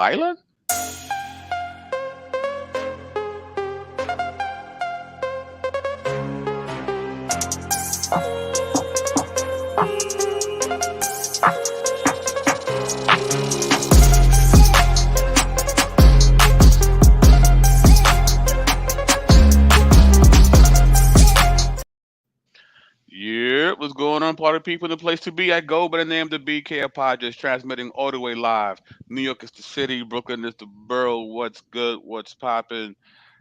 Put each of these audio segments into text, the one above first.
Island? Yeah, what's going on, party people? The place to be. I go by the name of the BK Podcast, transmitting all the way live. New York is the city, Brooklyn is the borough. What's good? What's popping?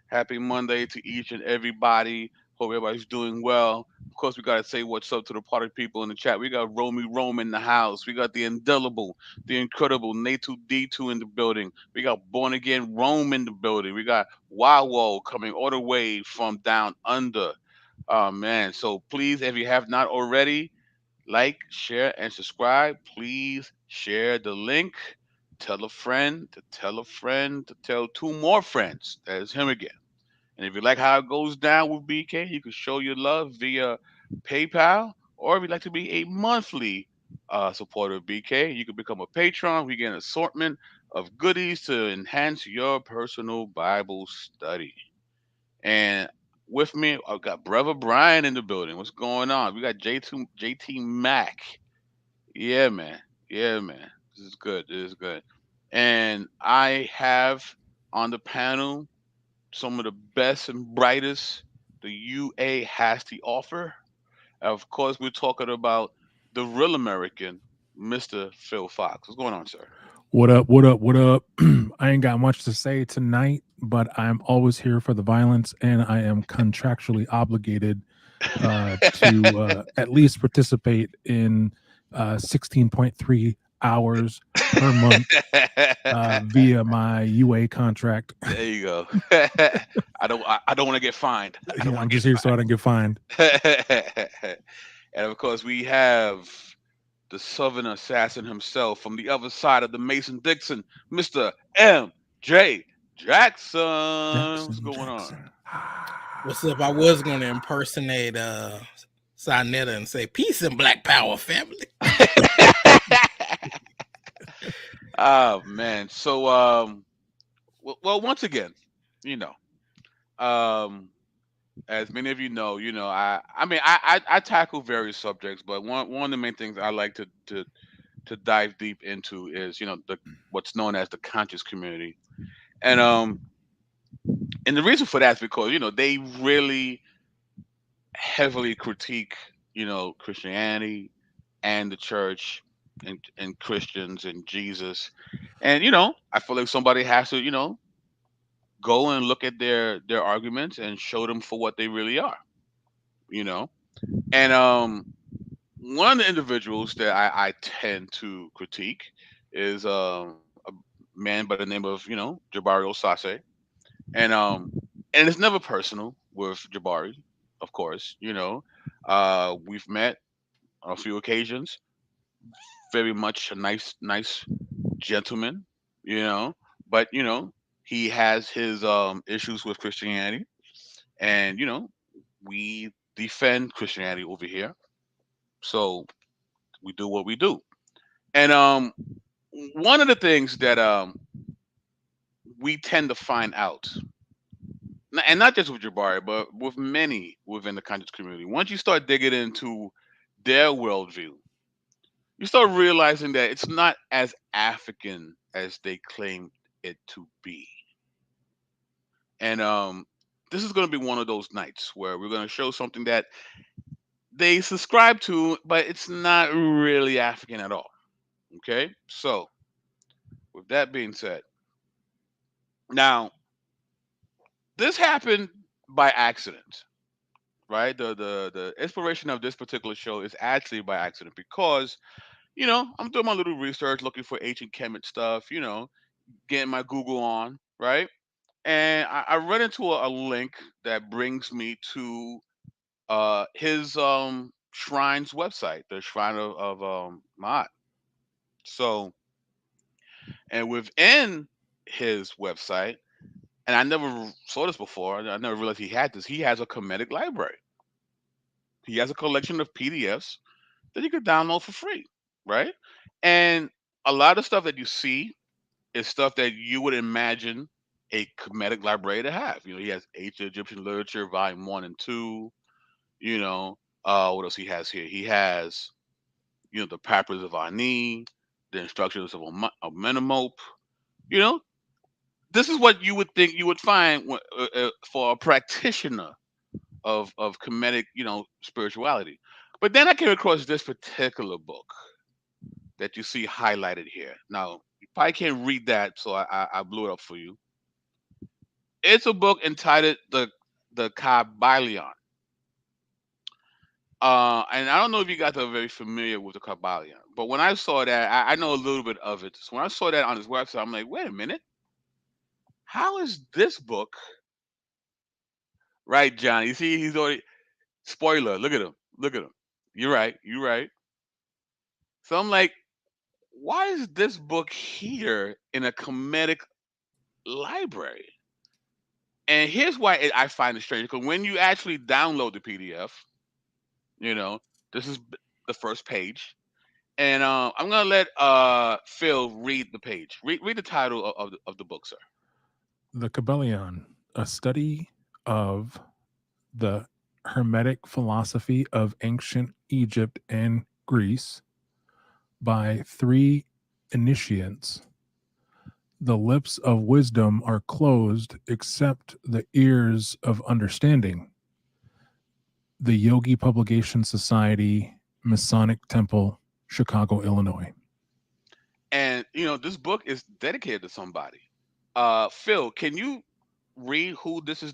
Happy Monday to each and everybody. Hope everybody's doing well. Of course, we gotta say what's up to the party people in the chat. We got Romy Rome in the house. We got the indelible, the incredible Natu D2 in the building. We got Born Again Rome in the building. We got Wawo coming all the way from down under. Oh man. So please, if you have not already, like, share, and subscribe. Please share the link. Tell a friend to tell a friend to tell two more friends. That is him again. And if you like how it goes down with BK, you can show your love via PayPal. Or if you'd like to be a monthly supporter of BK, you can become a patron. We get an assortment of goodies to enhance your personal Bible study. And with me, I've got brother Brian in the building. What's going on? We got JT Mac. Yeah, man. Yeah, man. This is good. This is good. And I have on the panel some of the best and brightest the UA has to offer. Of course, we're talking about the real American, Mr. Phil Fox. What's going on, sir? What up? What up? What up? I ain't got much to say tonight, but I'm always here for the violence, and I am contractually obligated to at least participate in 16.3 hours per month via my UA contract. There you go. I don't want to get fined. I don't want I'm to just here so I don't get fined. And of course, we have the Southern assassin himself from the other side of the Mason Dixon, Mr. M.J. Jackson. What's Jackson, going on? Jackson. What's up? I was going to impersonate Sinetta and say, peace and black power, family. Oh man. So well, once again, you know, um as many of I mean I tackle various subjects, but one of the main things I like to dive deep into is, the what's known as the conscious community. And and the reason for that is because, they really heavily critique, Christianity and the church and Christians and Jesus. And I feel like somebody has to, go and look at their arguments and show them for what they really are, you know. And one of the individuals that I tend to critique is a man by the name of, Jabari Osase. And and it's never personal with Jabari, of course, we've met on a few occasions. Very much a nice gentleman, you know. But he has his issues with Christianity, and we defend Christianity over here. So we do what we do. And one of the things that we tend to find out, and not just with Jabari, but with many within the conscious community, once you start digging into their worldview, you start realizing that it's not as African as they claim it to be. And this is going to be one of those nights where we're going to show something that they subscribe to, but it's not really African at all. Okay? So, with that being said, now this happened by accident, right? The inspiration of this particular show is actually by accident because, I'm doing my little research looking for ancient Kemet stuff, getting my Google on, right? And I run into a link that brings me to his shrine's website, the Shrine of Maat. So, and within his website, and I never saw this before. I never realized he had this. He has a Kemetic library. He has a collection of PDFs that you could download for free, right? And a lot of stuff that you see It's stuff that you would imagine a Kemetic library to have. He has Ancient Egyptian Literature, Volume 1 and 2. You know, what else he has here? He has, the Papyrus of Ani, the Instructions of Amenemope. You know, this is what you would think you would find for a practitioner of Kemetic, spirituality. But then I came across this particular book that you see highlighted here. Now, you probably can't read that, so I blew it up for you. It's a book entitled the Kybalion. And I don't know if you guys are very familiar with the Kybalion, but when I saw that, I know a little bit of it. So when I saw that on his website, I'm like, wait a minute, how is this book right, John? You see, he's already spoiler. Look at him. Look at him. You're right. You're right. So I'm like, why is this book here in a Kemetic library? And here's why I find it strange, because when you actually download the PDF, you know, this is the first page, and I'm gonna let Phil read the page. Read the title of the book, sir. The Kybalion, a study of the Hermetic philosophy of ancient Egypt and Greece by three initiates. The lips of wisdom are closed except the ears of understanding. The Yogi Publication Society, Masonic Temple, Chicago, Illinois. And this book is dedicated to somebody. Phil, can you read who this is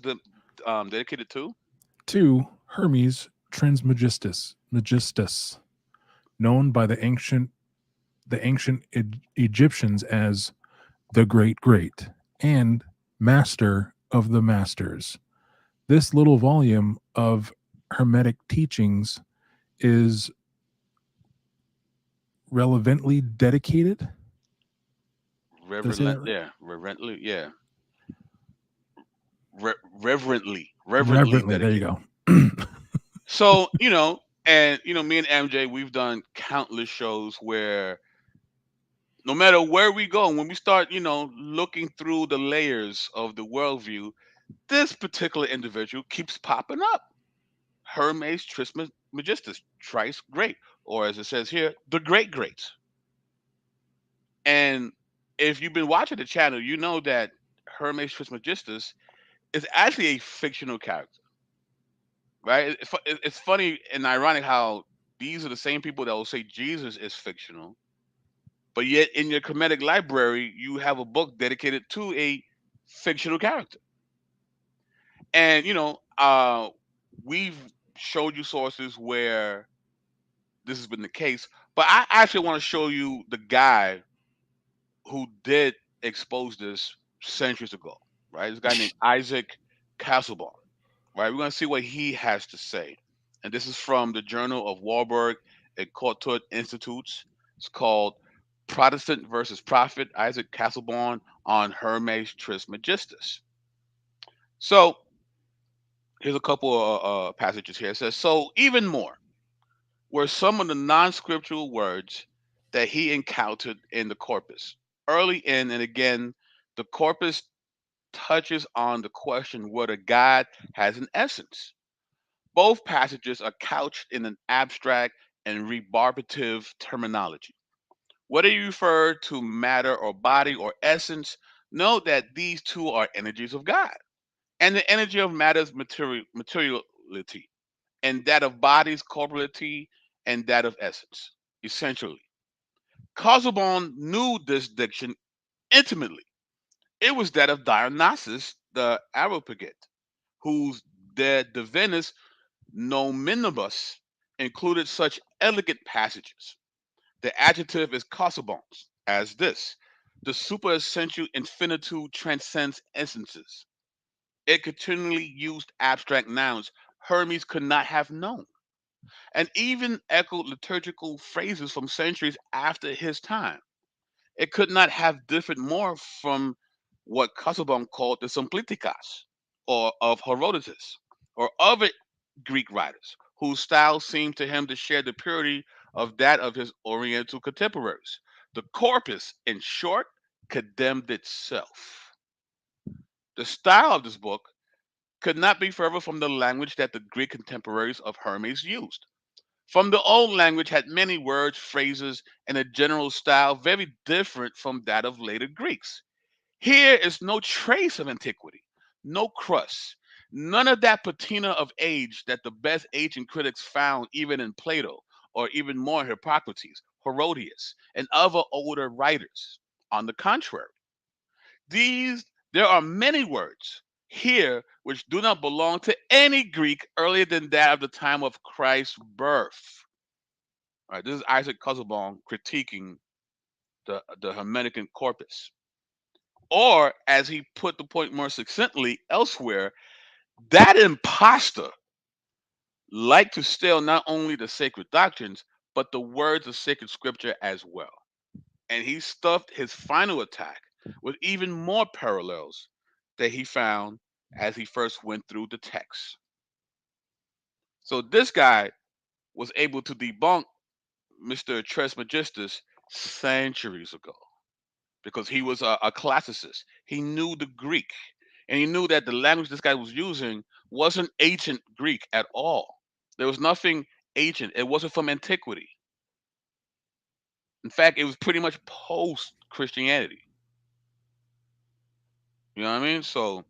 dedicated to? Two, Hermes Trismegistus, known by the ancient Egyptians as the Great Great and Master of the Masters. This little volume of Hermetic teachings is relevantly dedicated. Did I say that right? Yeah, reverently, yeah, reverently Reverently. There you dedicated. go. So and me and MJ, we've done countless shows where no matter where we go, when we start, looking through the layers of the worldview, this particular individual keeps popping up. Hermes Trismegistus, thrice great, or as it says here, the great greats. And if you've been watching the channel, you know that Hermes Trismegistus is actually a fictional character, right? It's funny and ironic how these are the same people that will say Jesus is fictional, but yet in your Kemetic library, you have a book dedicated to a fictional character. And we've showed you sources where this has been the case, but I actually want to show you the guy who did expose this centuries ago, right? This guy named Isaac Castlebaum, right? We're going to see what he has to say. And this is from the Journal of Warburg and Courtauld Institutes. It's called Protestant versus Prophet, Isaac Castlebaum on Hermes Trismegistus. So here's a couple of passages here. It says, so even more were some of the non-scriptural words that he encountered in the corpus. Early in and again, the corpus touches on the question whether God has an essence. Both passages are couched in an abstract and rebarbative terminology. Whether you refer to matter or body or essence, note that these two are energies of God. And the energy of matter is materiality, and that of bodies corporeality, and that of essence, essentially. Casaubon knew this diction intimately. It was that of Dionysus the Areopagite, whose De Divinis Nominibus included such elegant passages. The adjective is Casaubon's, as this: the superessential infinitude transcends essences. It continually used abstract nouns Hermes could not have known, and even echoed liturgical phrases from centuries after his time. It could not have differed more from what Casaubon called the Simpliticas, or of Herodotus, or other Greek writers, whose style seemed to him to share the purity of that of his Oriental contemporaries. The corpus, in short, condemned itself. The style of this book could not be further from the language that the Greek contemporaries of Hermes used. From the old language had many words, phrases, and a general style very different from that of later Greeks. Here is no trace of antiquity, no crust, none of that patina of age that the best ancient critics found even in Plato, or even more Hippocrates, Herodias, and other older writers. On the contrary, there are many words here which do not belong to any Greek earlier than that of the time of Christ's birth. All right, this is Isaac Kuzelbaum critiquing the Hermetic corpus. Or, as he put the point more succinctly elsewhere, that impostor liked to steal not only the sacred doctrines, but the words of sacred scripture as well. And he stuffed his final attack with even more parallels that he found as he first went through the text. So this guy was able to debunk Mr. Trismegistus centuries ago because he was a classicist. He knew the Greek, and he knew that the language this guy was using wasn't ancient Greek at all. There was nothing ancient. It wasn't from antiquity. In fact, it was pretty much post Christianity. You know what I mean? So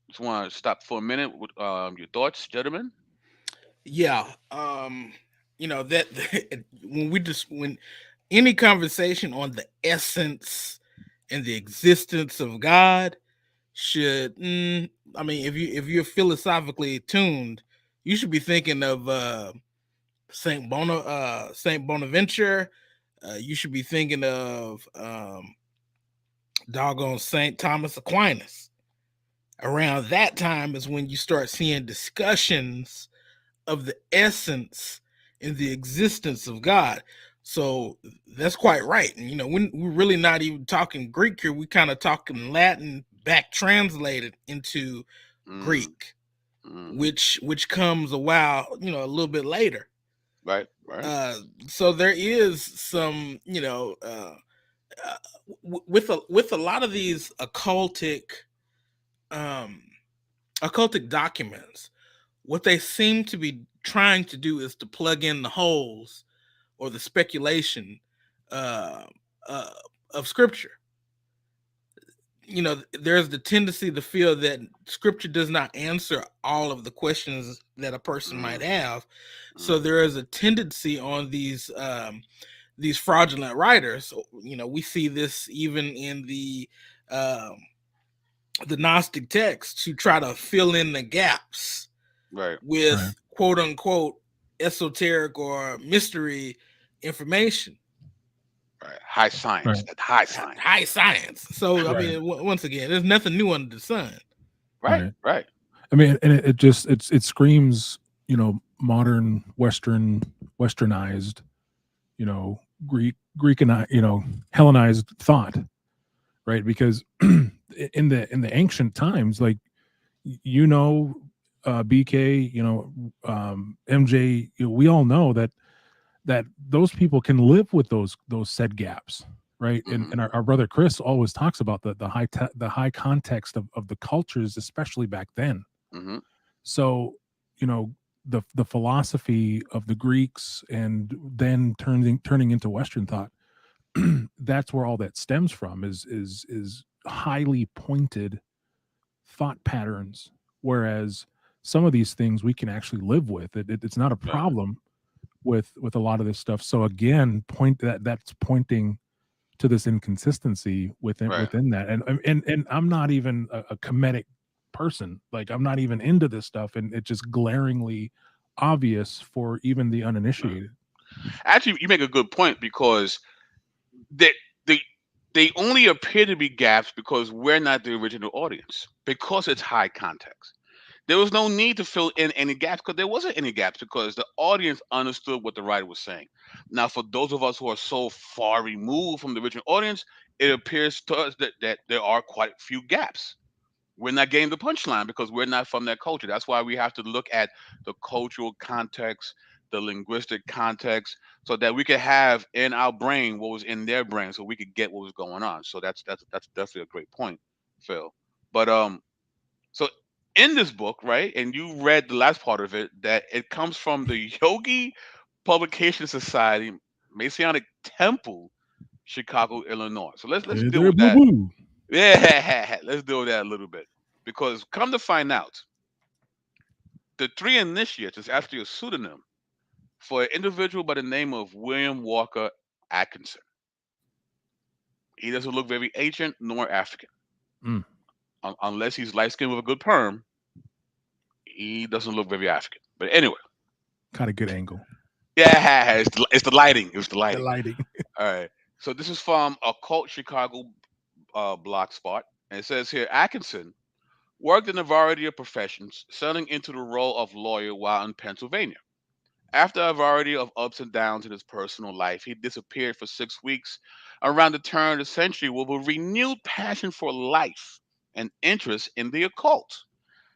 just want to stop for a minute with your thoughts, gentlemen. Yeah. That when any conversation on the essence and the existence of God should, I mean, if you're philosophically tuned, you should be thinking of Saint Bonaventure. You should be thinking of doggone Saint Thomas Aquinas. Around that time is when you start seeing discussions of the essence and the existence of God. So that's quite right. And we're really not even talking Greek here. We kind of talking Latin back translated into Mm, Greek, hmm. which comes a while, a little bit later. Right, right. Uh, so there is some, uh, with a lot of these um, occultic documents, what they seem to be trying to do is to plug in the holes or the speculation uh, uh, of scripture. There's the tendency to feel that scripture does not answer all of the questions that a person might Mm, have. So mm, there is a tendency on these fraudulent writers. We see this even in um, the Gnostic texts to try to fill in the gaps right, Right. with quote unquote esoteric or mystery information, right. High science. Right. That high science. high science. So I Right. mean, once again, there's nothing new under the sun. Right, Right. right. I mean, and it just it screams, modern westernized, Greek and Hellenized thought, right? Because in the ancient times, like you know, BK, MJ, we all know that those people can live with those said gaps, right? And Hmm. our brother Chris always talks about the high context of the cultures, especially back then. Hmm. So, you know, the philosophy of the Greeks and then turning into Western thought, that's where all that stems from is highly pointed thought patterns. Whereas some of these things we can actually live with. It's not a Right, problem with a lot of this stuff. So again, that's pointing to this inconsistency right. within that. And I'm not even a Kemetic person. Like I'm not even into this stuff, and it's just glaringly obvious for even the Right. uninitiated. Actually, you make a good point because they they they only appear to be gaps because we're not the original audience because it's high context. There was no need to fill in any gaps because there wasn't any gaps because the audience understood what the writer was saying. Now, for those of us who are so far removed from the original audience, it appears to us that there are quite a few gaps. We're not getting the punchline because we're not from that culture. That's why we have to look at the cultural context, the linguistic context, so that we could have in our brain what was in their brain, so we could get what was going on. So that's definitely a great point, Phil. But so in this book, right, and you read the last part of it, that it comes from the Yogi Publication Society, Masonic Temple, Chicago, Illinois. So let's Hey deal there, with boo that. boo. Yeah, let's deal with that a little bit, because come to find out, the three initiates is actually a pseudonym for an individual by the name of William Walker Atkinson. He doesn't look very ancient nor African, Mm, unless he's light skinned with a good perm. He doesn't look very African. But anyway, Got a good angle. yeah, it's the lighting. It's the The lighting. lighting. All right. So this is from Occult Chicago blog spot, and it says here Atkinson worked in a variety of professions, settling into the role of lawyer while in Pennsylvania. After a variety of ups and downs in his personal life, he disappeared for 6 weeks around the turn of the century with a renewed passion for life and interest in the occult.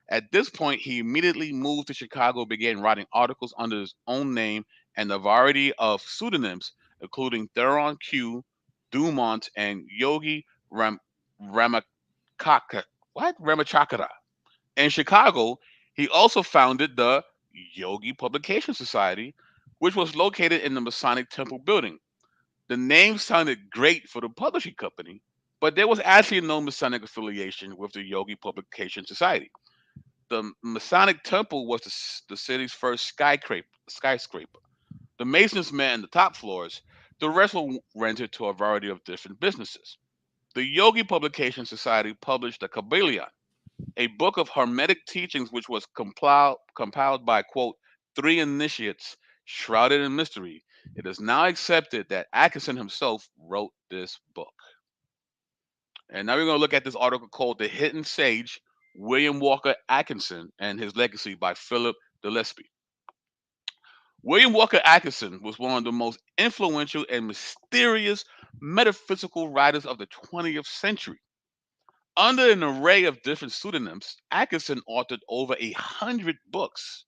At this point, he immediately moved to Chicago, began writing articles under his own name and a variety of pseudonyms, including Theron Q, Dumont, and Yogi Ramakaka. What? Ramachakara. In Chicago, he also founded the Yogi Publication Society, which was located in the Masonic Temple building. The name sounded great for the publishing company, but there was actually no Masonic affiliation with the Yogi Publication Society. The Masonic Temple was the city's first skyscraper. The Masons met in the top floors. The rest were rented to a variety of different businesses. The Yogi Publication Society published the Kybalion, a book of Hermetic teachings which was compiled by, quote, three initiates shrouded in mystery. It is now accepted that Atkinson himself wrote this book. And now we're going to look at this article called The Hidden Sage, William Walker Atkinson and His Legacy by Philip Gillespie. William Walker Atkinson was one of the most influential and mysterious metaphysical writers of the 20th century. Under an array of different pseudonyms, Atkinson authored over 100 books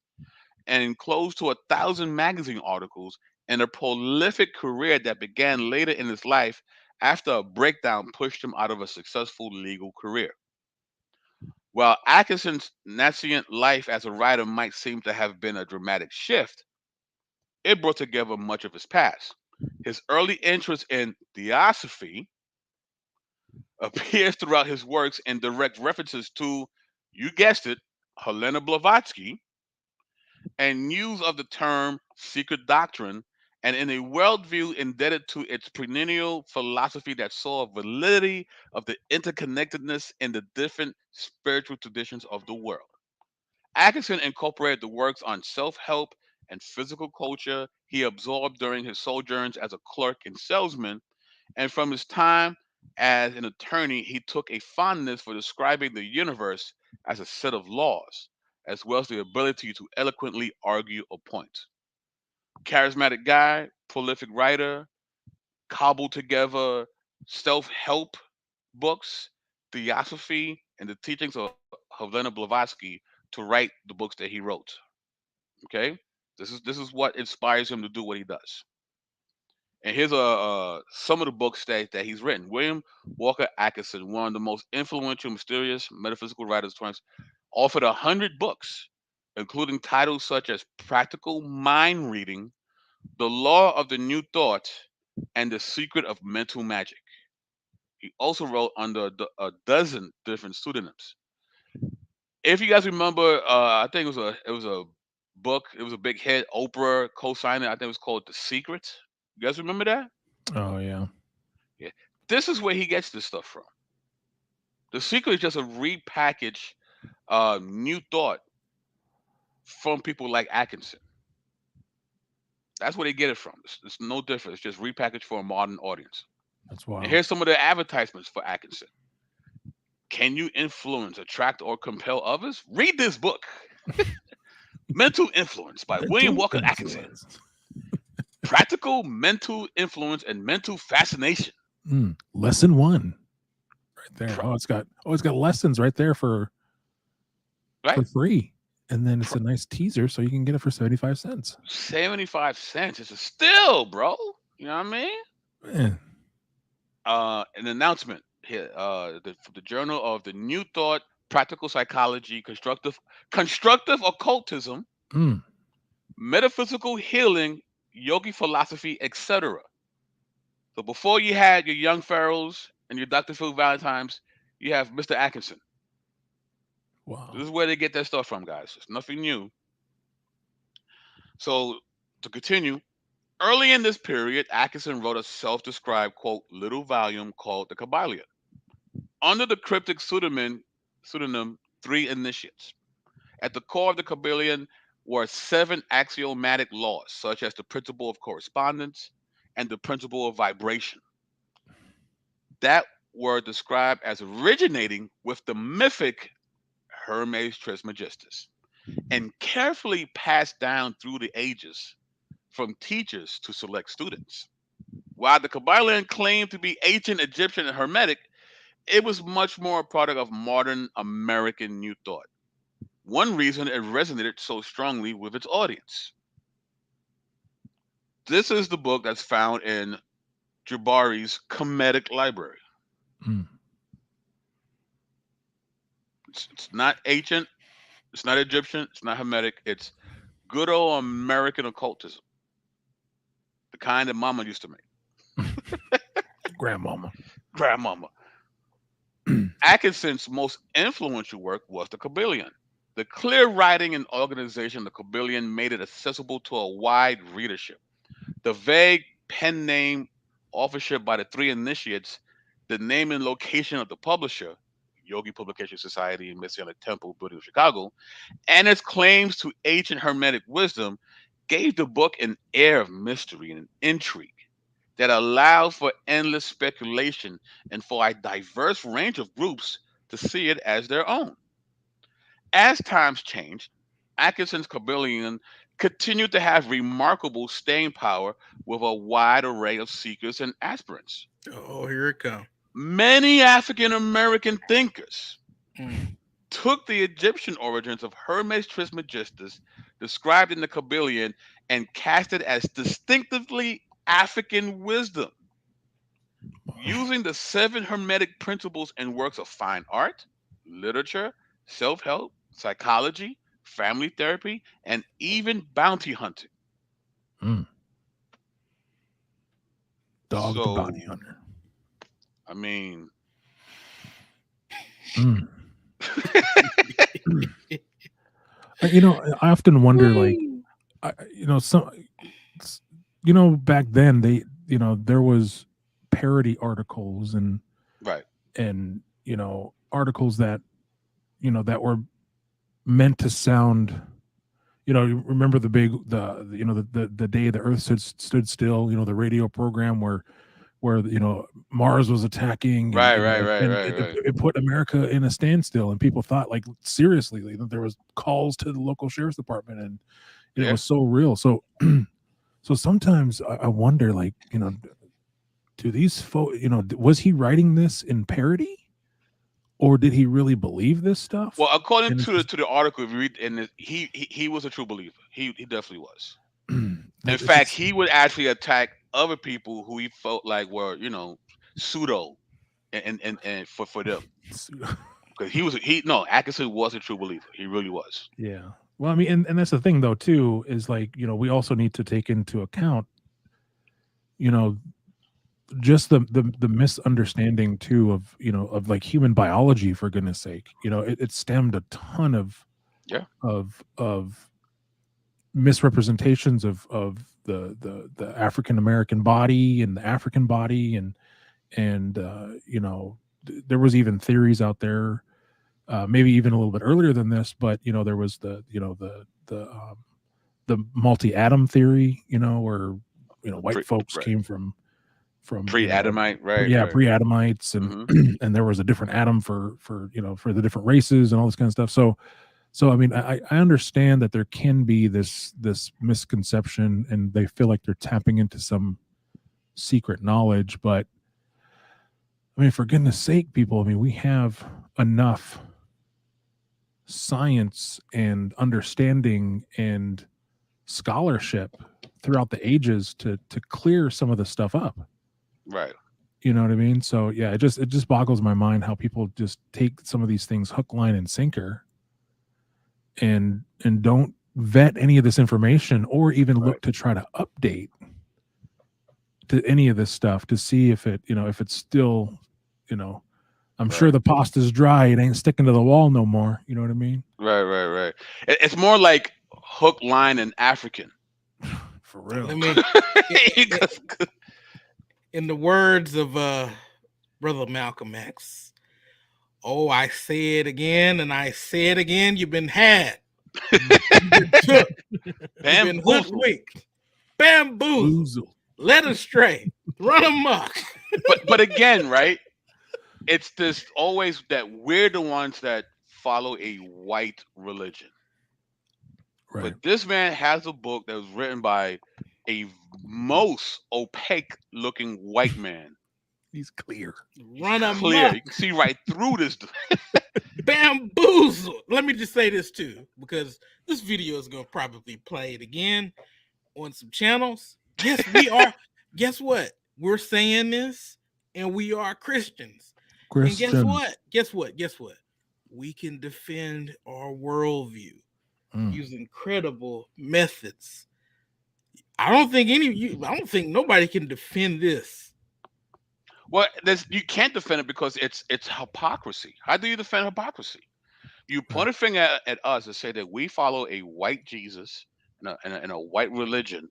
and close to 1,000 magazine articles in a prolific career that began later in his life after a breakdown pushed him out of a successful legal career. While Atkinson's nascent life as a writer might seem to have been a dramatic shift, it brought together much of his past. His early interest in theosophy appears throughout his works in direct references to, you guessed it, Helena Blavatsky, and use of the term secret doctrine, and in a worldview indebted to its perennial philosophy that saw validity of the interconnectedness in the different spiritual traditions of the world. Atkinson incorporated the works on self help and physical culture he absorbed during his sojourns as a clerk and salesman, and from his time as an attorney, he took a fondness for describing the universe as a set of laws, as well as the ability to eloquently argue a point. Charismatic guy, prolific writer, cobbled together self help books, theosophy, and the teachings of Helena Blavatsky to write the books that he wrote. Okay, this is what inspires him to do what he does. And here's some of the books that he's written. William Walker Atkinson, one of the most influential, mysterious metaphysical writers of the 20th, authored 100 books, including titles such as Practical Mind Reading, The Law of the New Thought, and The Secret of Mental Magic. He also wrote under a dozen different pseudonyms. If you guys remember, I think it was a book. It was a big hit. Oprah co-signed it. I think it was called The Secret. You guys remember that? Oh yeah. Yeah. This is where he gets this stuff from. The Secret is just a repackaged new thought from people like Atkinson. That's where they get it from. It's no different. It's just repackaged for a modern audience. That's And wild. here's some of the advertisements for Atkinson. Can you influence, attract, or compel others? Read this book, Mental Influence by William Mental Walker Atkinson. influence. Practical mental influence and mental fascination. Lesson 1. Right there. Pra- It's got lessons right there for right? free. And then it's a nice teaser, so you can get it for 75 cents. 75 cents. It's a steal, bro. You know what I mean? Man. An announcement here. The Journal of the New Thought, Practical Psychology, Constructive Occultism, Mm. Metaphysical Healing, Yogi Philosophy, etc. So before you had your Young Pharaohs and your Dr. Phil Valentine's, you have Mr. Atkinson. Wow. This is where they get their stuff from, guys. It's nothing new. So to continue, early in this period, Atkinson wrote a self-described, quote, little volume called the Kybalion, under the cryptic pseudonym Three Initiates. At the core of the Kybalion were 7 axiomatic laws, such as the principle of correspondence and the principle of vibration, that were described as originating with the mythic Hermes Trismegistus and carefully passed down through the ages from teachers to select students. While the Kybalion claimed to be ancient Egyptian and Hermetic, it was much more a product of modern American New Thought. One reason it resonated so strongly with its audience. This is the book that's found in Jabari's Kemetic library. Mm. It's not ancient, it's not Egyptian, it's not Hermetic, it's good old American occultism. The kind that mama used to make. Grandmama. Grandmama. Atkinson's most influential work was the Kybalion. The clear writing and organization of the Kybalion made it accessible to a wide readership. The vague pen name authorship by the Three Initiates, the name and location of the publisher, Yogi Publication Society in Messianic Temple, Building, Chicago, and its claims to ancient Hermetic wisdom gave the book an air of mystery and intrigue that allowed for endless speculation and for a diverse range of groups to see it as their own. As times changed, Atkinson's Kybalion continued to have remarkable staying power with a wide array of seekers and aspirants. Oh, here it comes. Many African American thinkers took the Egyptian origins of Hermes Trismegistus, described in the Kybalion, and cast it as distinctively African wisdom, using the 7 Hermetic principles in works of fine art, literature, self-help, psychology, family therapy, and even bounty hunting. Mm. Dog the So, bounty hunter. I mean, Mm. You know, I often wonder, like, back then there was parody articles and right, articles that that were meant to sound, you remember the day the earth stood still, the radio program where Mars was attacking, right. It put America in a standstill, and people thought, like, seriously, there was calls to the local sheriff's department, and it was so real. So so sometimes I wonder, like, do these folks, was he writing this in parody, or did he really believe this stuff? Well, according to the article, if you read, and he was a true believer. He definitely was. In fact, he would actually attack other people who he felt like were, pseudo, and for them, because Atkinson was a true believer. He really was. Yeah. Well, I mean, and that's the thing, though, too, is, like, we also need to take into account, just the misunderstanding too of like human biology, for goodness sake. It stemmed a ton of misrepresentations of the African American body and the African body, and there was even theories out there, maybe even a little bit earlier than this, but there was the multi-atom theory, where white folks came from pre-Adamite, right? Yeah, pre-Adamites, and and there was a different atom for the different races and all this kind of stuff. So I mean, I understand that there can be this misconception, and they feel like they're tapping into some secret knowledge, but I mean, for goodness sake, people, I mean, we have enough science and understanding and scholarship throughout the ages to clear some of the stuff up. Right. You know what I mean? So yeah, it just boggles my mind how people just take some of these things hook, line, and sinker, and don't vet any of this information or even look to try to update to any of this stuff to see if it, if it's still, I'm sure the pasta's dry. It ain't sticking to the wall no more. You know what I mean? Right. It's more like hook, line, and African. For real. Let me, in the words of Brother Malcolm X, oh, I say it again and I say it again. You've been had. You've been took. You've been hoodwinked. Bamboozled. Led astray. Run amok. but again, right? It's this always that we're the ones that follow a white religion. Right. But this man has a book that was written by a most opaque looking white man. He's clear. Run amok. Clear. You can see right through this. Bamboozled. Let me just say this too, because this video is going to probably play it again on some channels. Yes, we are. Guess what? We're saying this, and we are Christians. And guess what? We can defend our worldview using credible methods. I don't think nobody can defend this. Well, you can't defend it because it's hypocrisy. How do you defend hypocrisy? You point a finger at us and say that we follow a white Jesus and a white religion,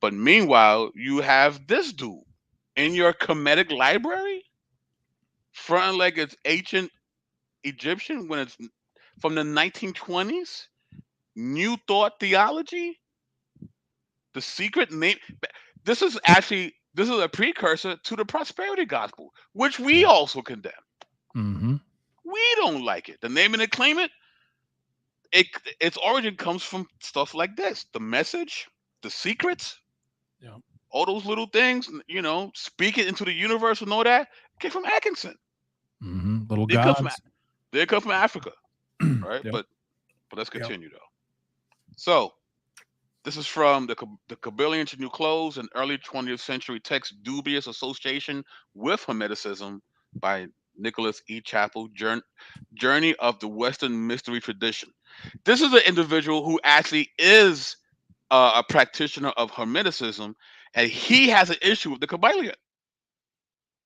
but meanwhile you have this dude in your Kemetic library fronting like it's ancient Egyptian when it's from the 1920s. New Thought theology. The secret name. This is a precursor to the prosperity gospel, which we also condemn. Mm-hmm. We don't like it. The name and the claim it. Its origin comes from stuff like this: the message, the secrets, all those little things. Speak it into the universe and all that came from Atkinson. Mm-hmm. Little gods. They come from Africa, right? But let's continue though. So this is from the Kybalion to New Clothes, an early 20th century text, dubious association with Hermeticism by Nicholas E. Chappell, Journey of the Western Mystery Tradition. This is an individual who actually is a practitioner of Hermeticism, and he has an issue with the Kybalion.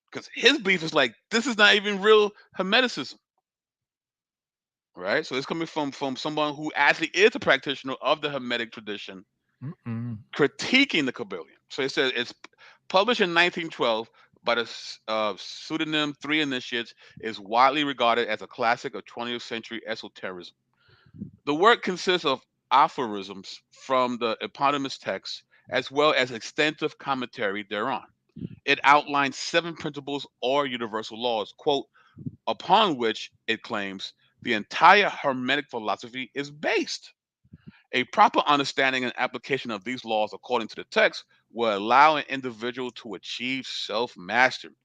Because his beef is like, this is not even real Hermeticism. Right? So it's coming from someone who actually is a practitioner of the Hermetic tradition, critiquing the Kybalion. So it says it's published in 1912 by the pseudonym Three Initiates, is widely regarded as a classic of 20th century esotericism. The work consists of aphorisms from the eponymous text, as well as extensive commentary thereon. It outlines 7 principles or universal laws, quote, upon which it claims the entire Hermetic philosophy is based. A proper understanding and application of these laws according to the text will allow an individual to achieve self-mastery.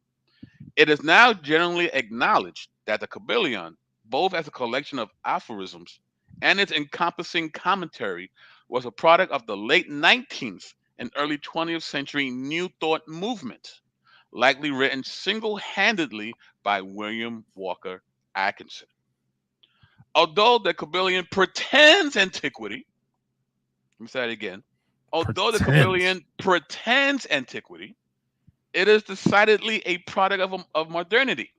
It is now generally acknowledged that the Kybalion, both as a collection of aphorisms and its encompassing commentary, was a product of the late 19th and early 20th century New Thought movement, likely written single-handedly by William Walker Atkinson. Although the Kybalion pretends antiquity, let me say that again. Although the Kybalion pretends antiquity, it is decidedly a product of modernity.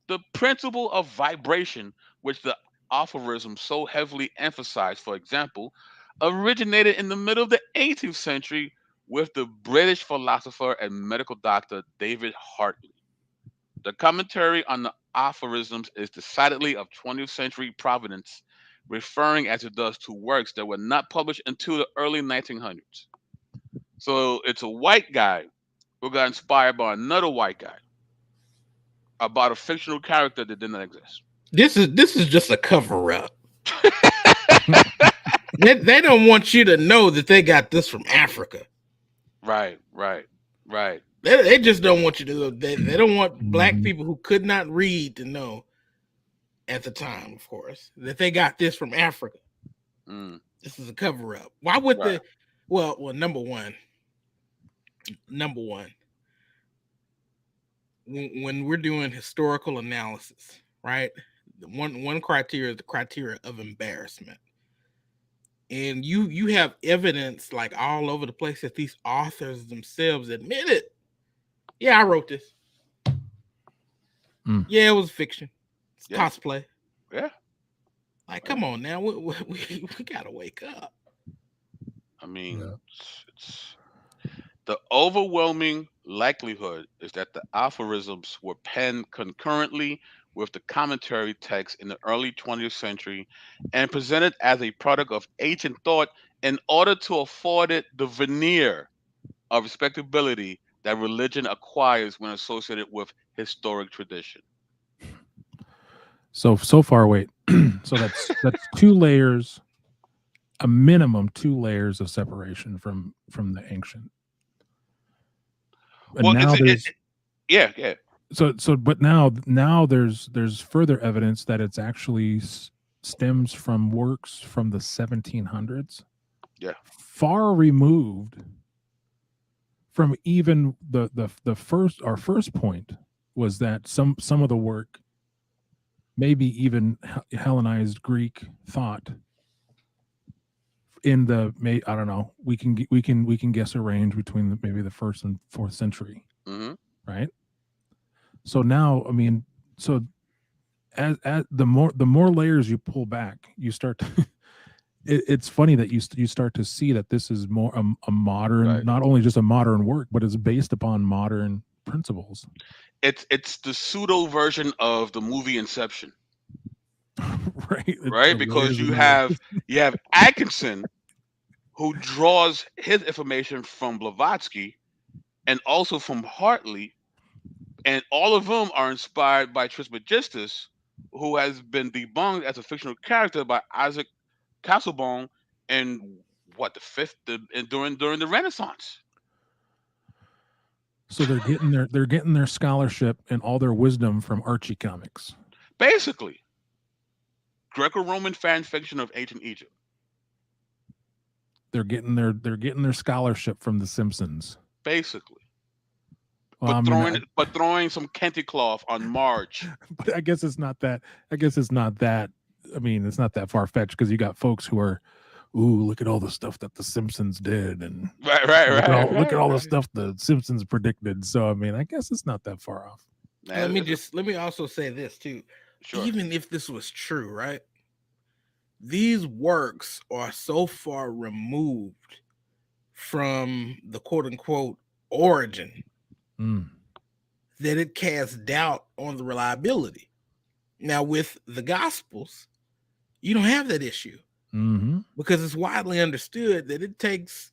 The principle of vibration, which the aphorisms so heavily emphasize, for example, originated in the middle of the 18th century with the British philosopher and medical doctor David Hartley. The commentary on the aphorisms is decidedly of 20th century provenance, referring as it does to works that were not published until the early 1900s. So it's a white guy who got inspired by another white guy about a fictional character that did not exist. This is just a cover up. They don't want you to know that they got this from Africa. Right. They just don't want you to know. They don't want black people who could not read to know. at the time, of course, that they got this from Africa. This is a cover up. Why would Right. well, number one, when we're doing historical analysis, right? One criteria is the criteria of embarrassment. And you have evidence like all over the place that these authors themselves admitted, yeah, I wrote this. Yeah, it was fiction. It's cosplay. Yeah. Like, come on now, we gotta wake up. I mean, it's the overwhelming likelihood is that the aphorisms were penned concurrently with the commentary text in the early 20th century and presented as a product of ancient thought in order to afford it the veneer of respectability that religion acquires when associated with historic tradition. So far, wait. So that's 2 layers, a minimum 2 layers of separation from the ancient. And well, now yeah. But now there's further evidence that it's actually stems from works from the 1700s. Yeah. Far removed from even the first, our first point was that some of the work, maybe even Hellenized Greek thought in the I don't know, we can guess a range between maybe the 1st and 4th century. Right? So now, I mean, so as the more layers you pull back, you start to it's funny that you start to see that this is more a modern, not only just a modern work, but it's based upon modern principles. It's the pseudo version of the movie Inception. Right? Because you have Atkinson, who draws his information from Blavatsky and also from Hartley, and all of them are inspired by Trismegistus, who has been debunked as a fictional character by Isaac Castlebone in during the Renaissance. So they're getting their scholarship and all their wisdom from Archie comics. Basically, Greco-Roman fan fiction of ancient Egypt. They're getting their scholarship from The Simpsons. Basically. Well, but throwing some kente cloth on Marge. But I guess it's not that. I mean, it's not that far fetched because you got folks who are, ooh, look at all the stuff that The Simpsons did, and look at all the stuff the Simpsons predicted. So I mean, I guess it's not that far off. Let me also say this too. Sure. Even if this was true, right? These works are so far removed from the quote unquote origin that it casts doubt on the reliability. Now, with the Gospels, you don't have that issue because it's widely understood that it takes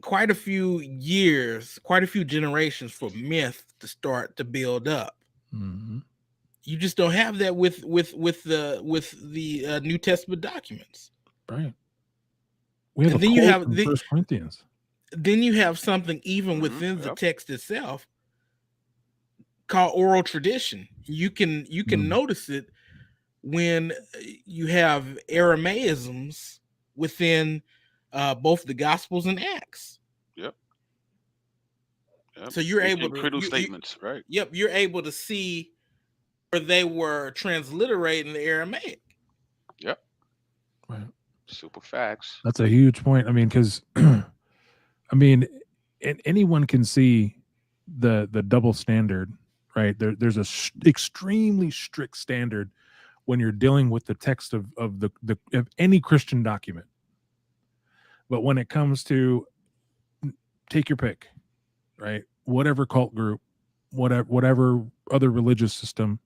quite a few years, quite a few generations for myth to start to build up. You just don't have that with the New Testament documents, right? We have then you have First Corinthians. Then you have something even within the text itself called oral tradition. You can notice it when you have Aramaisms within both the Gospels and Acts. Yep. So you're able to statements, right? Yep, you're able to see where they were transliterating the Aramaic. Yep. Right. Super facts. That's a huge point. I mean, because I mean, anyone can see the double standard, right? There's a extremely strict standard when you're dealing with the text of any Christian document. But when it comes to take your pick, right? Whatever cult group, whatever other religious system,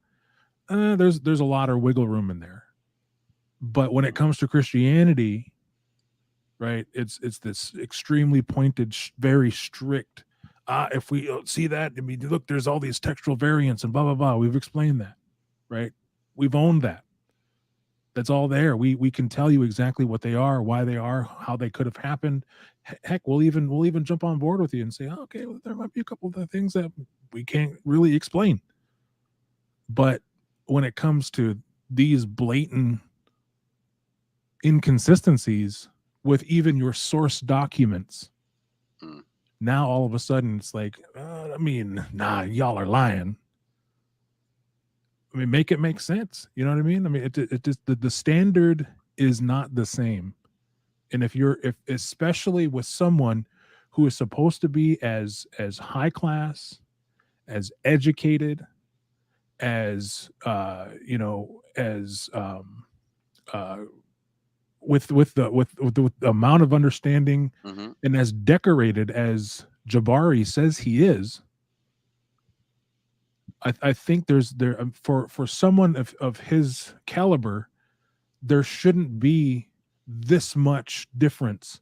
there's a lot of wiggle room in there. But when it comes to Christianity, right, it's this extremely pointed, very strict. If we see that, I mean, look, there's all these textual variants and blah blah blah. We've explained that, right? We've owned that. That's all there. We can tell you exactly what they are, why they are, how they could have happened. Heck, we'll even jump on board with you and say, oh, okay, well, there might be a couple of the things that we can't really explain. But when it comes to these blatant inconsistencies with even your source documents, now all of a sudden it's like, nah, y'all are lying. I mean, make it make sense. You know what I mean? I mean, it just the standard is not the same. And if especially with someone who is supposed to be as high class, as educated, as with the amount of understanding and as decorated as Jabari says he is, I think for someone of his caliber, there shouldn't be this much difference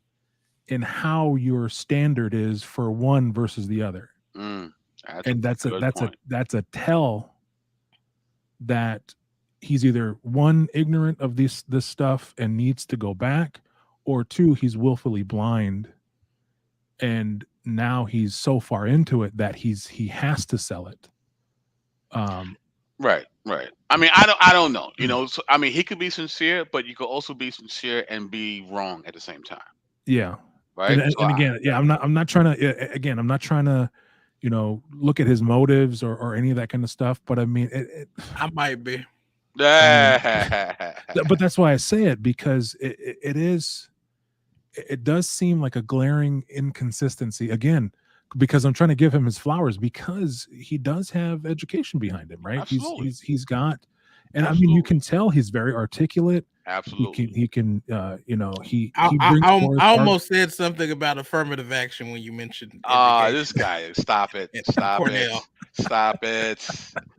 in how your standard is for one versus the other. That's a tell that he's either one, ignorant of this stuff and needs to go back, or two, he's willfully blind and now he's so far into it that he has to sell it. Right. I mean, I don't know. You know, so, I mean, he could be sincere, but you could also be sincere and be wrong at the same time. Yeah. Right. And again, I'm not trying to, look at his motives or any of that kind of stuff. But I mean, I might be. But that's why I say it, because it does seem like a glaring inconsistency again, because I'm trying to give him his flowers because he does have education behind him, right? Absolutely. He's got, and Absolutely. I mean, you can tell he's very articulate. Absolutely. He can I almost said something about affirmative action when you mentioned education. This guy, stop it. Stop it.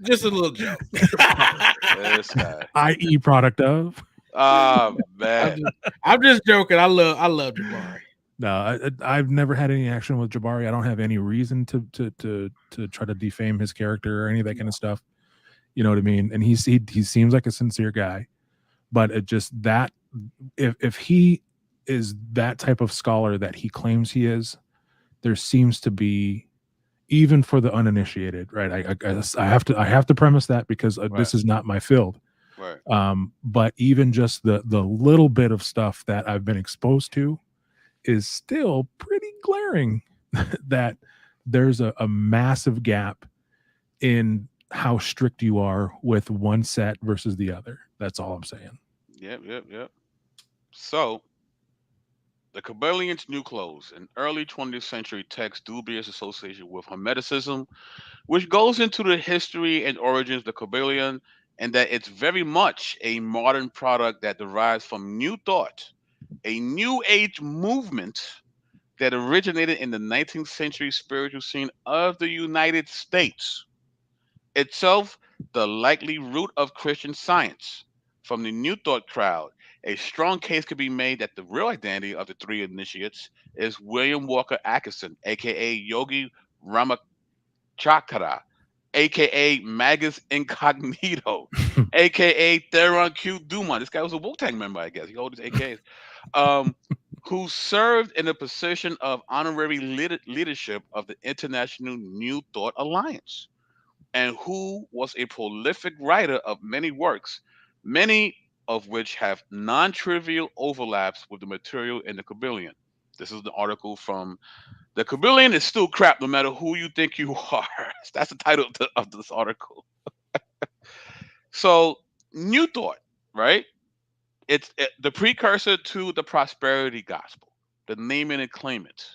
Just a little joke. This guy. I.e. product of. Oh man. I'm just joking. I love Jabari. No, I've never had any action with Jabari. I don't have any reason to try to defame his character or any of that kind of stuff. You know what I mean? And he seems like a sincere guy, but it just that if he is that type of scholar that he claims he is, there seems to be, even for the uninitiated, right? I have to premise that because this is not my field. Right. But even just the little bit of stuff that I've been exposed to is still pretty glaring that there's a massive gap in how strict you are with one set versus the other. That's all I'm saying. Yep. So, the Kybalions' new clothes, an early 20th century text dubious association with Hermeticism, which goes into the history and origins of the Kybalion, and that it's very much a modern product that derives from New Thought, a New Age movement that originated in the 19th century spiritual scene of the United States. Itself, the likely root of Christian Science. From the New Thought crowd, a strong case could be made that the real identity of the three initiates is William Walker Atkinson, aka Yogi Ramachakra, aka Magus Incognito, aka Theron Q. Dumont. This guy was a Wu-Tang member, I guess. He holds his AKAs. Who served in a position of honorary leadership of the International New Thought Alliance, and who was a prolific writer of many works, many of which have non-trivial overlaps with the material in the Kybalion. This is the article from The Kybalion is still crap no matter who you think you are. That's the title of this article. So, New Thought, right? It's the precursor to the prosperity gospel, the name it and claim it,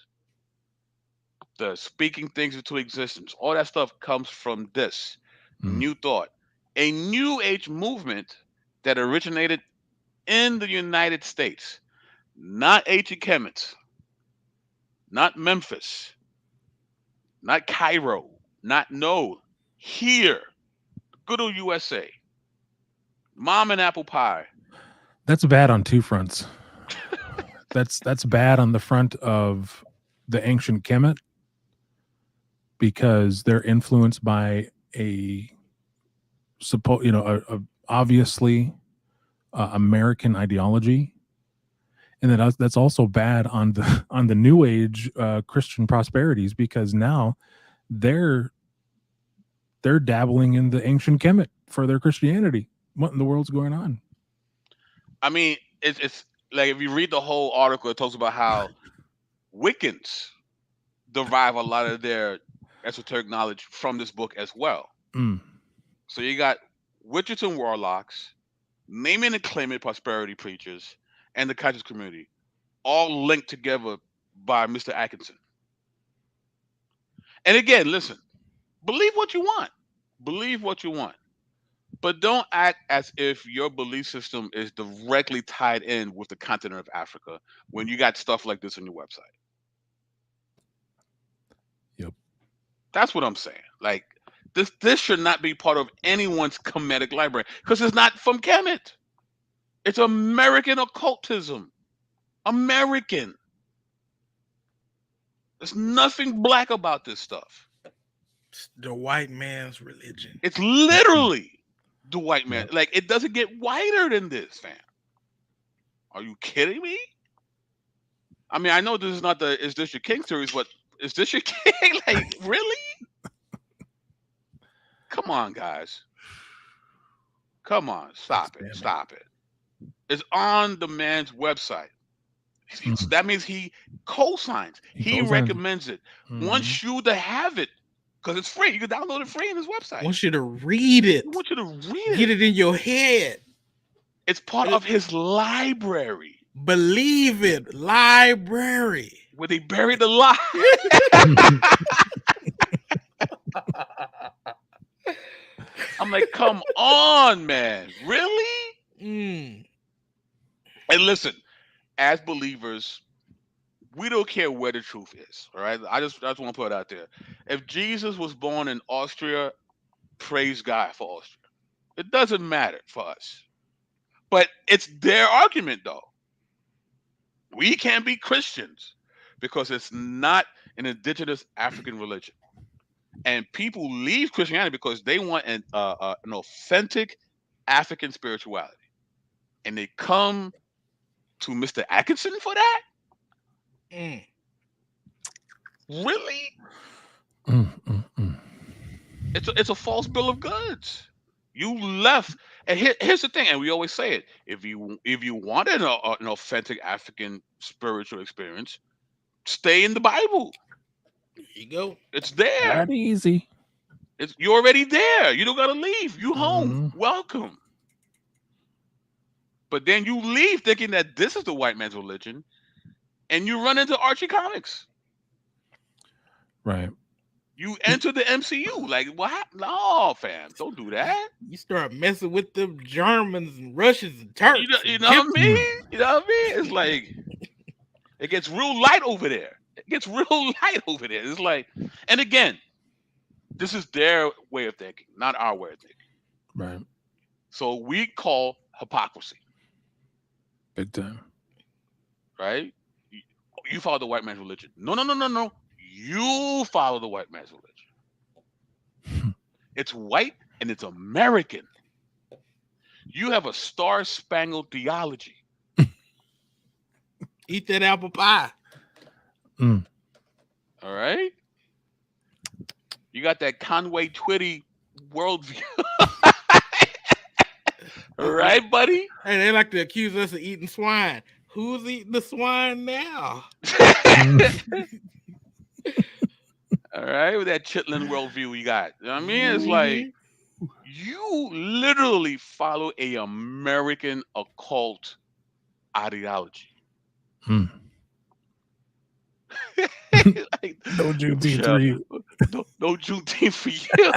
the speaking things into existence. All that stuff comes from this New Thought, a New Age movement that originated in the United States, not ancient Kemet, not Memphis, not Cairo, here, good old USA, mom and apple pie. That's bad on two fronts. That's bad on the front of the ancient Kemet, because they're influenced by obviously American ideology, and that's also bad on the New Age Christian prosperities, because now they're dabbling in the ancient Kemet for their Christianity. What in the world's going on? I mean, it's like if you read the whole article, it talks about how Wiccans derive a lot of their esoteric knowledge from this book as well. Mm. So you got witches and warlocks, naming and claiming prosperity preachers, and the conscious community, all linked together by Mr. Atkinson. And again, listen, believe what you want. Believe what you want. But don't act as if your belief system is directly tied in with the continent of Africa when you got stuff like this on your website. Yep. That's what I'm saying. Like this should not be part of anyone's Kemetic library because it's not from Kemet. It's American occultism. American. There's nothing black about this stuff. It's the white man's religion. It's literally the white man. Like it doesn't get whiter than this, fam. Are you kidding me? I mean, I know this is not the Is This Your King series, but is this your king? Like, really? Come on, guys. Come on. Stop it. Stop it. It's on the man's website. That means he co-signs. He recommends it. Wants you to have it because it's free. You can download it free on his website. Wants you to read it. He wants you to read it. Get it in your head. It's part of his library. Believe it. Library. Where they buried the lie. I'm like, come on, man. Really? And listen, as believers, we don't care where the truth is. All right. I just want to put it out there. If Jesus was born in Austria, praise God for Austria. It doesn't matter for us. But it's their argument, though. We can't be Christians because it's not an indigenous African religion. And people leave Christianity because they want an authentic African spirituality. And they come to Mr. Atkinson for that? Really? It's a false bill of goods. You left, and here's the thing, and we always say it: if you wanted an authentic African spiritual experience, stay in the Bible. There you go. It's there. That easy. You're already there. You don't gotta leave. You home. Welcome. But then you leave thinking that this is the white man's religion, and you run into Archie Comics. Right. You enter the MCU. Like, what happened? No, fam. Don't do that. You start messing with them Germans and Russians and Turks. You know what I mean? You know what I mean? It's like, it gets real light over there. It gets real light over there. It's like, and again, this is their way of thinking, not our way of thinking. Right. So we call hypocrisy. Big time. Right? You follow the white man's religion. No. You follow the white man's religion. It's white and it's American. You have a star-spangled theology. Eat that apple pie. All right? You got that Conway Twitty worldview. All right, buddy? Hey, they like to accuse us of eating swine. Who's eating the swine now? All right, with that chitlin worldview you got. You know what I mean? It's like you literally follow a American occult ideology. Like, no Juneteenth for you. No Juneteenth for you.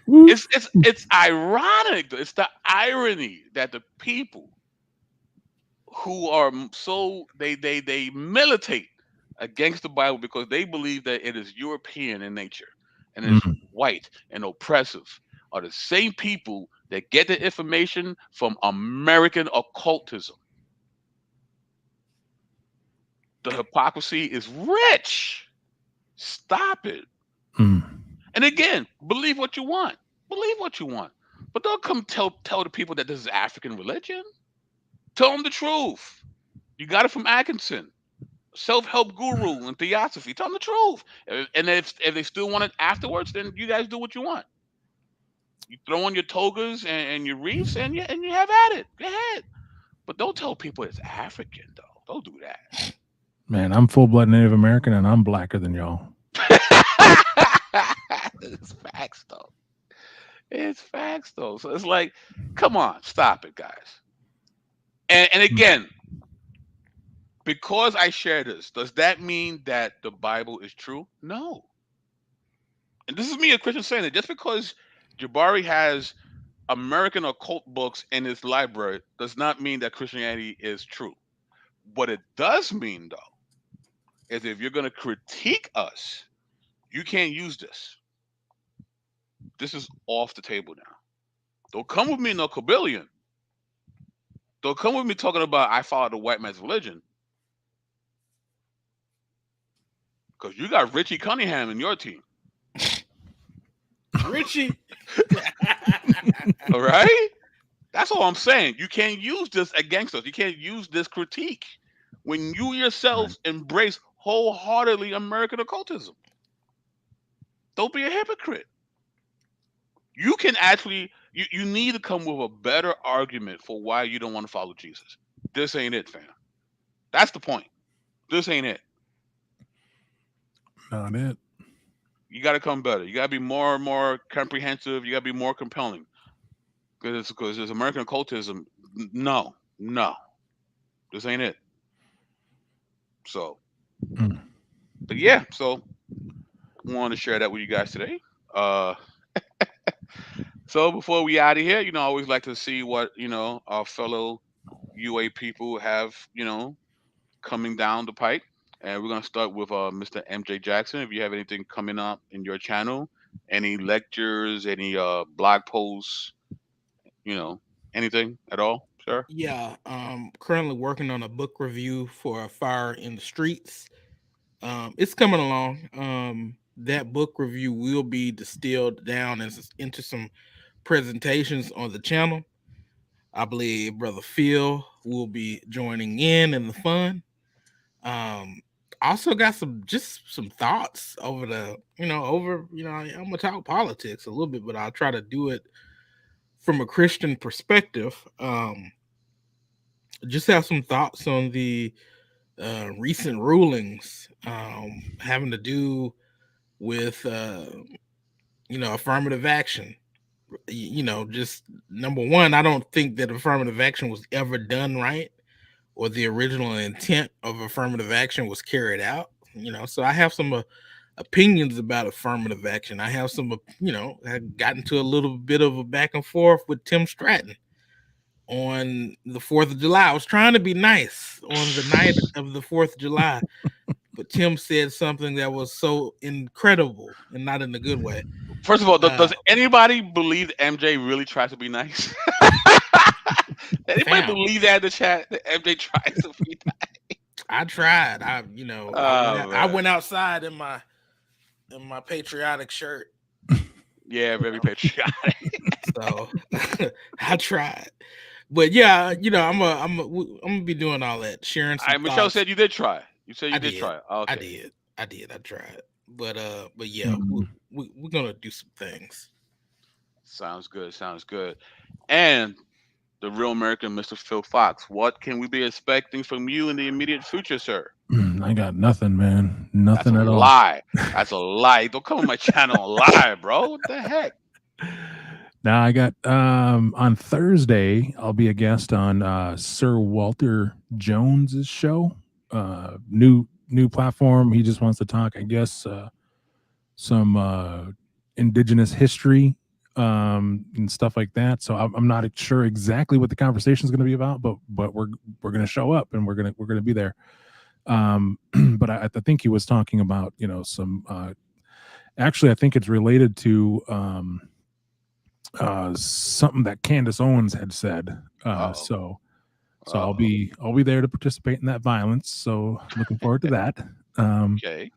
It's ironic. It's the irony that the people who are so they militate against the Bible because they believe that it is European in nature and it's white and oppressive are the same people that get the information from American occultism. The hypocrisy is rich. Stop it. And again, believe what you want. Believe what you want. But don't come tell the people that this is African religion. Tell them the truth. You got it from Atkinson. self-help guru and theosophy. Tell them the truth. And if they still want it afterwards, then you guys do what you want. You throw on your togas and your reefs, and you have at it. Go ahead. But don't tell people it's African, though. Don't do that. Man, I'm full-blood Native American, and I'm blacker than y'all. It's facts, though. It's facts, though. So it's like, come on, stop it, guys. And again, because I share this, does that mean that the Bible is true? No. And this is me, a Christian, saying that just because Jabari has American occult books in his library does not mean that Christianity is true. What it does mean, though, is if you're going to critique us, you can't use this. This is off the table now. Don't come with me no Kybalion. Don't come with me talking about I follow the white man's religion. Because you got Richie Cunningham in your team. Richie. All right? That's all I'm saying. You can't use this against us. You can't use this critique when you yourselves embrace wholeheartedly American occultism. Don't be a hypocrite. You can actually, you need to come with a better argument for why you don't want to follow Jesus. This ain't it, fam. That's the point. This ain't it. Not it. You got to come better. You got to be more and more comprehensive. You got to be more compelling. Because there's American occultism. No. This ain't it. So, but yeah, so I wanted to share that with you guys today. So before we out of here, I always like to see what, our fellow UA people have, coming down the pike. And we're going to start with Mr. MJ Jackson. If you have anything coming up in your channel, any lectures, any blog posts, anything at all, sir? Yeah, currently working on a book review for A Fire in the Streets. It's coming along. That book review will be distilled down into some presentations on the channel. I believe Brother Phil will be joining in the fun. Also got some thoughts over I'm gonna talk politics a little bit, but I'll try to do it from a Christian perspective. Just have some thoughts on the recent rulings having to do with affirmative action. Just number one, I don't think that affirmative action was ever done right, or the original intent of affirmative action was carried out. So I have some opinions about affirmative action. I have some, I got into a little bit of a back and forth with Tim Stratton on the 4th of July. I was trying to be nice on the night of the 4th of July, but Tim said something that was so incredible and not in a good way. First of all, does anybody believe MJ really tries to be nice? Anybody believe that in the chat that MJ tries to be nice? I tried. I went outside in my patriotic shirt. Yeah, very patriotic. So I tried. But yeah, I'm gonna be doing all that, sharing some Michelle said you did try. You said you did try. Okay. I did. I tried. But yeah, we're gonna do some things. Sounds good. And the real American Mr. Phil Fox, what can we be expecting from you in the immediate future, sir? I got nothing, man. Nothing at all. That's a lie. Don't come on my channel and lie, bro. What the heck? Now I got on Thursday, I'll be a guest on Sir Walter Jones's show. New platform. He just wants to talk, I guess, some indigenous history and stuff like that. So I'm not sure exactly what the conversation is going to be about, but we're going to show up and we're going to be there. But I think he was talking about some. Actually, I think it's related to something that Candace Owens had said. So I'll be there to participate in that violence. So looking forward to that. Okay.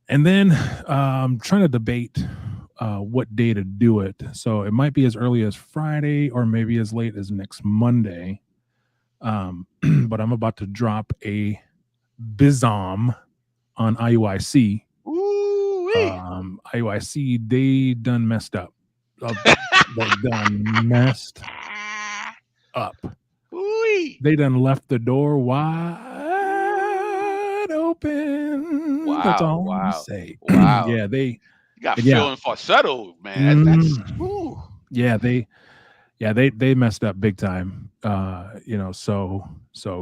And then I'm trying to debate what day to do it. So it might be as early as Friday or maybe as late as next Monday. But I'm about to drop a Bizom on IUIC. Ooh-wee. IUIC, they done messed up. They done messed up. Ooh-wee. They done left the door wide open. That's Wow, all I'm gonna wow, say. wow. Yeah, You got yeah, Phil and falsetto, man. That's mm, ooh. yeah, they messed up big time. So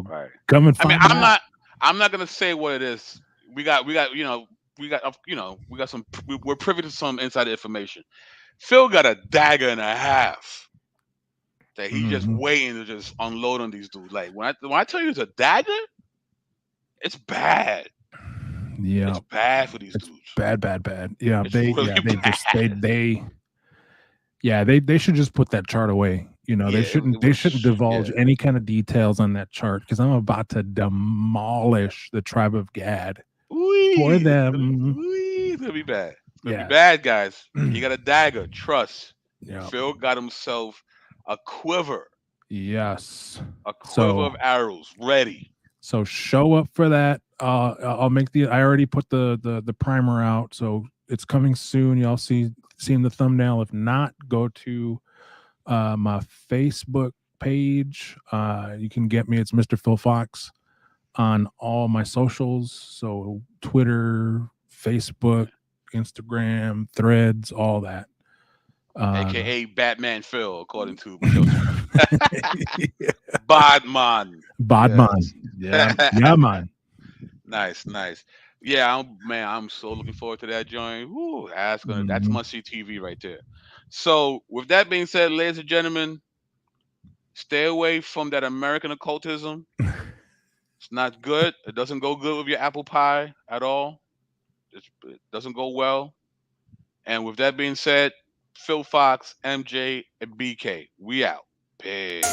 Right. come and I mean, find out. I'm not gonna say what it is. We got, we got some. We're privy to some inside information. Phil got a dagger and a half that he just Mhm. waiting to just unload on these dudes. Like when I tell you it's a dagger, it's bad. Yeah, It's bad for these it's dudes. bad. Yeah, It's really they just bad. they should just put that chart away. Yeah, it They was. shouldn't Yeah. divulge any kind of details on that chart because I'm about to demolish the tribe of Gad for Wee, them. it's gonna be bad. It's gonna be Yeah. bad, guys. He got a dagger. Trust. Yeah. Phil got himself a quiver, Yes. a quiver So of arrows ready. show up for that. I'll make I already put the primer out, so it's coming soon. Y'all seen the thumbnail. If not, go to my Facebook page. You can get me. It's Mr. Phil Fox on all my socials. So Twitter, Facebook, Instagram, Threads, all that. AKA Batman Phil, according to Michelle Badman. Bodman. Yes. Yeah. Yeah, man. Nice, nice. Yeah, I'm so looking forward to that joint. Woo, that's Mhm. must see TV right there. So with that being said, ladies and gentlemen, stay away from that American occultism. It's not good. It doesn't go good with your apple pie at all. It doesn't go well. And with that being said, Phil Fox, MJ, and BK, we out. Peace.